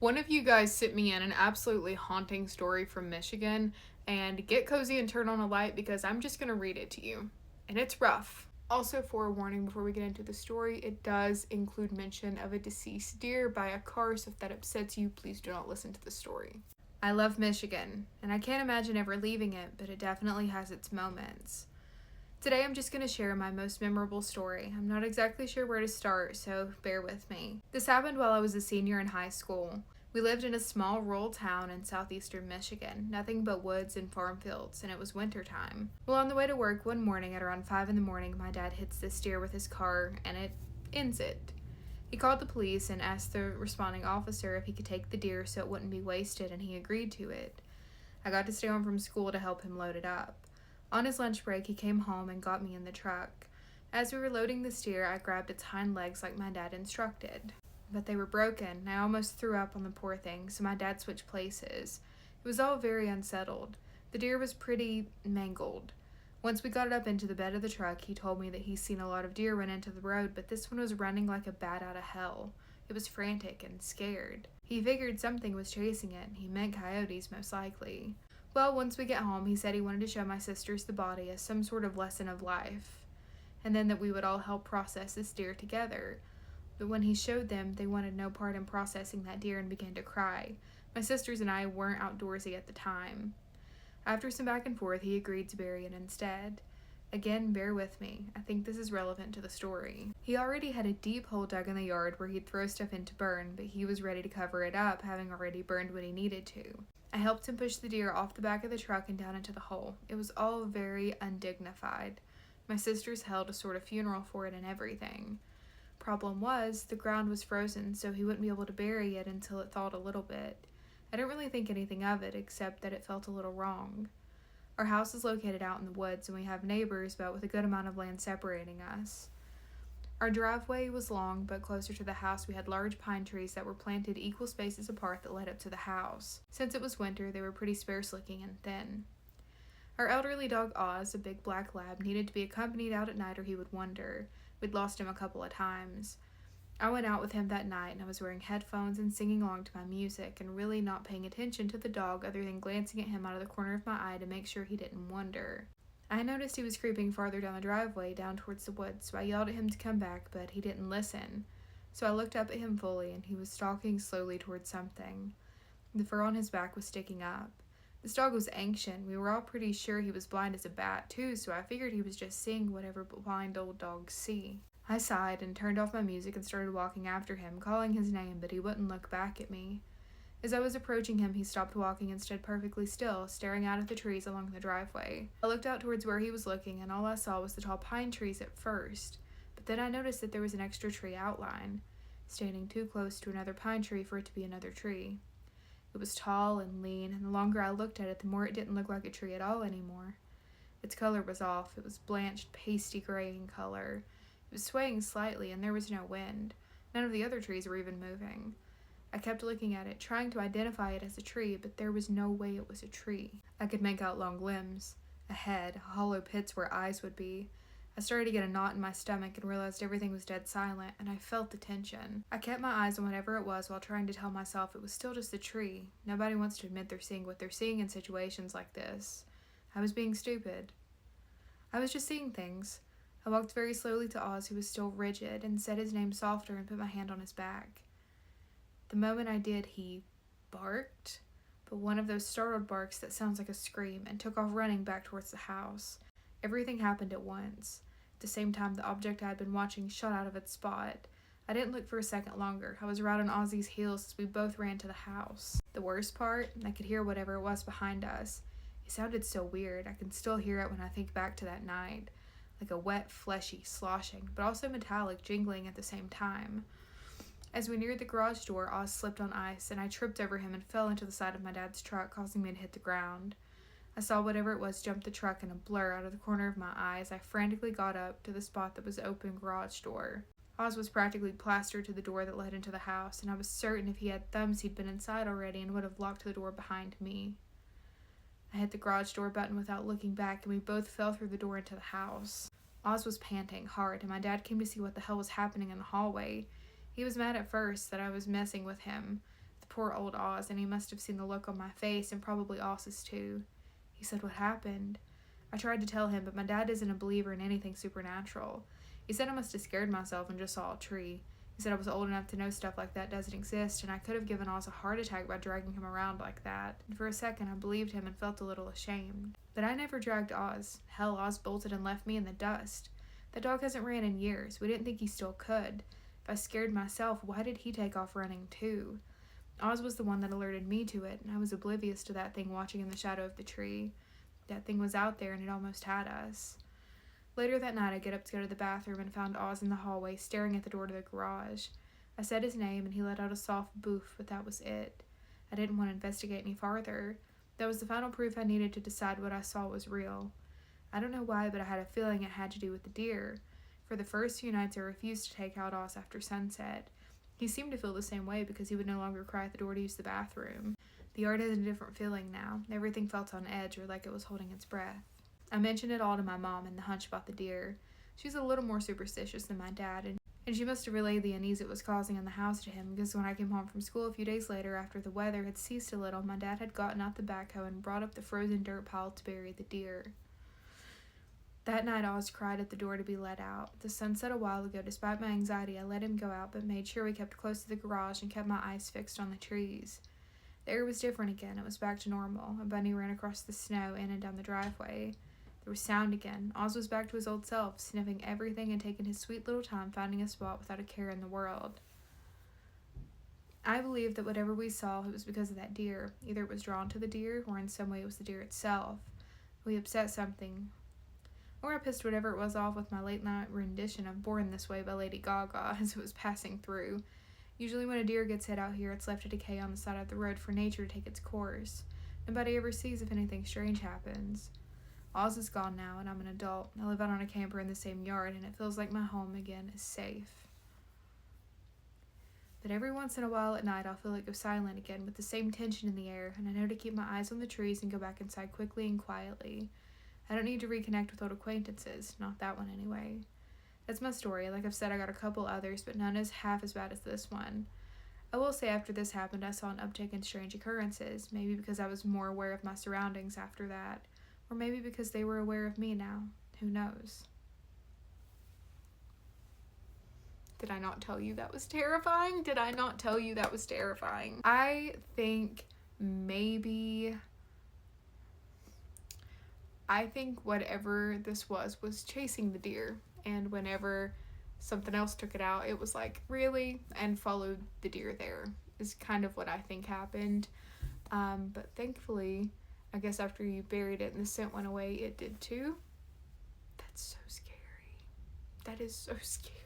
One of you guys sent me in an absolutely haunting story from Michigan, and get cozy and turn on a light because I'm just going to read it to you. And it's rough. Also, for a warning before we get into the story, it does include mention of a deceased deer by a car, so if that upsets you, please do not listen to the story. I love Michigan, and I can't imagine ever leaving it, but it definitely has its moments. Today I'm just going to share my most memorable story. I'm not exactly sure where to start, so bear with me. This happened while I was a senior in high school. We lived in a small rural town in southeastern Michigan, nothing but woods and farm fields, and it was winter time. Well, on the way to work one morning at around 5 in the morning, my dad hits this deer with his car, and it ends it. He called the police and asked the responding officer if he could take the deer so it wouldn't be wasted, and he agreed to it. I got to stay home from school to help him load it up. On his lunch break, he came home and got me in the truck. As we were loading the steer, I grabbed its hind legs like my dad instructed. But they were broken, and I almost threw up on the poor thing, so my dad switched places. It was all very unsettled. The deer was pretty mangled. Once we got it up into the bed of the truck, he told me that he's seen a lot of deer run into the road, but this one was running like a bat out of hell. It was frantic and scared. He figured something was chasing it, and he meant coyotes most likely. Well, once we get home, he said he wanted to show my sisters the body as some sort of lesson of life, and then that we would all help process this deer together. But when he showed them, they wanted no part in processing that deer and began to cry. My sisters and I weren't outdoorsy at the time. After some back and forth, he agreed to bury it instead. Again, bear with me. I think this is relevant to the story. He already had a deep hole dug in the yard where he'd throw stuff in to burn, but he was ready to cover it up, having already burned what he needed to. I helped him push the deer off the back of the truck and down into the hole. It was all very undignified. My sisters held a sort of funeral for it and everything. Problem was, the ground was frozen, so he wouldn't be able to bury it until it thawed a little bit. I didn't really think anything of it, except that it felt a little wrong. Our house is located out in the woods, and we have neighbors, but with a good amount of land separating us. Our driveway was long, but closer to the house we had large pine trees that were planted equal spaces apart that led up to the house. Since it was winter, they were pretty sparse-looking and thin. Our elderly dog Oz, a big black lab, needed to be accompanied out at night or he would wander. We'd lost him a couple of times. I went out with him that night, and I was wearing headphones and singing along to my music and really not paying attention to the dog other than glancing at him out of the corner of my eye to make sure he didn't wander. I noticed he was creeping farther down the driveway, down towards the woods, so I yelled at him to come back, but he didn't listen. So I looked up at him fully, and he was stalking slowly towards something. The fur on his back was sticking up. This dog was ancient. We were all pretty sure he was blind as a bat, too, so I figured he was just seeing whatever blind old dogs see. I sighed and turned off my music and started walking after him, calling his name, but he wouldn't look back at me. As I was approaching him, he stopped walking and stood perfectly still, staring out at the trees along the driveway. I looked out towards where he was looking, and all I saw was the tall pine trees at first, but then I noticed that there was an extra tree outline, standing too close to another pine tree for it to be another tree. It was tall and lean, and the longer I looked at it, the more it didn't look like a tree at all anymore. Its color was off. It was blanched, pasty gray in color. It was swaying slightly, and there was no wind. None of the other trees were even moving. I kept looking at it, trying to identify it as a tree, but there was no way it was a tree. I could make out long limbs, a head, hollow pits where eyes would be. I started to get a knot in my stomach and realized everything was dead silent, and I felt the tension. I kept my eyes on whatever it was while trying to tell myself it was still just a tree. Nobody wants to admit they're seeing what they're seeing in situations like this. I was being stupid. I was just seeing things. I walked very slowly to Oz, who was still rigid, and said his name softer and put my hand on his back. The moment I did, he barked, but one of those startled barks that sounds like a scream, and took off running back towards the house. Everything happened at once. At the same time, the object I had been watching shot out of its spot. I didn't look for a second longer. I was right on Ozzy's heels as we both ran to the house. The worst part, I could hear whatever it was behind us. It sounded so weird. I can still hear it when I think back to that night. Like a wet, fleshy sloshing, but also metallic jingling at the same time. As we neared the garage door, Oz slipped on ice, and I tripped over him and fell into the side of my dad's truck, causing me to hit the ground. I saw whatever it was jump the truck in a blur out of the corner of my eye as I frantically got up to the spot that was the open garage door. Oz was practically plastered to the door that led into the house, and I was certain if he had thumbs he'd been inside already and would have locked the door behind me. I hit the garage door button without looking back, and we both fell through the door into the house. Oz was panting hard, and my dad came to see what the hell was happening in the hallway. He was mad at first that I was messing with him. The Poor old Oz, and he must have seen the look on my face and probably Oz's too. He said, "What happened?" I tried to tell him, but my dad isn't a believer in anything supernatural. He said I must have scared myself and just saw a tree. He said I was old enough to know stuff like that doesn't exist, and I could have given Oz a heart attack by dragging him around like that. And for a second, I believed him and felt a little ashamed. But I never dragged Oz. Hell, Oz bolted and left me in the dust. That dog hasn't ran in years. We didn't think he still could. If I scared myself, why did he take off running too? Oz was the one that alerted me to it, and I was oblivious to that thing watching in the shadow of the tree. That thing was out there, and it almost had us. Later that night, I get up to go to the bathroom and found Oz in the hallway, staring at the door to the garage. I said his name, and he let out a soft boof, but that was it. I didn't want to investigate any farther. That was the final proof I needed to decide what I saw was real. I don't know why, but I had a feeling it had to do with the deer. For the first few nights, I refused to take out Oz after sunset. He seemed to feel the same way because he would no longer cry at the door to use the bathroom. The yard has a different feeling now. Everything felt on edge or like it was holding its breath. I mentioned it all to my mom and the hunch about the deer. She's a little more superstitious than my dad, and she must have relayed the unease it was causing in the house to him because when I came home from school a few days later after the weather had ceased a little, my dad had gotten out the backhoe and brought up the frozen dirt pile to bury the deer. That night, Oz cried at the door to be let out. The sun set a while ago. Despite my anxiety, I let him go out, but made sure we kept close to the garage and kept my eyes fixed on the trees. The air was different again. It was back to normal. A bunny ran across the snow in and down the driveway. There was sound again. Oz was back to his old self, sniffing everything and taking his sweet little time finding a spot without a care in the world. I believe that whatever we saw, it was because of that deer. Either it was drawn to the deer, or in some way it was the deer itself. We upset something. Or I pissed whatever it was off with my late night rendition of Born This Way by Lady Gaga as it was passing through. Usually when a deer gets hit out here, it's left to decay on the side of the road for nature to take its course. Nobody ever sees if anything strange happens. Oz is gone now, and I'm an adult. I live out on a camper in the same yard, and it feels like my home again is safe. But every once in a while at night, I'll feel it go silent again with the same tension in the air, and I know to keep my eyes on the trees and go back inside quickly and quietly. I don't need to reconnect with old acquaintances, not that one anyway. That's my story. Like I've said, I got a couple others, but none is half as bad as this one. I will say after this happened, I saw an uptick in strange occurrences, maybe because I was more aware of my surroundings after that, or maybe because they were aware of me now. Who knows? Did I not tell you that was terrifying? Did I not tell you that was terrifying? I think whatever this was chasing the deer, and whenever something else took it out, it was like, really? And followed the deer there, is kind of what I think happened. But thankfully, I guess after you buried it and the scent went away, it did too. That's so scary. That is so scary.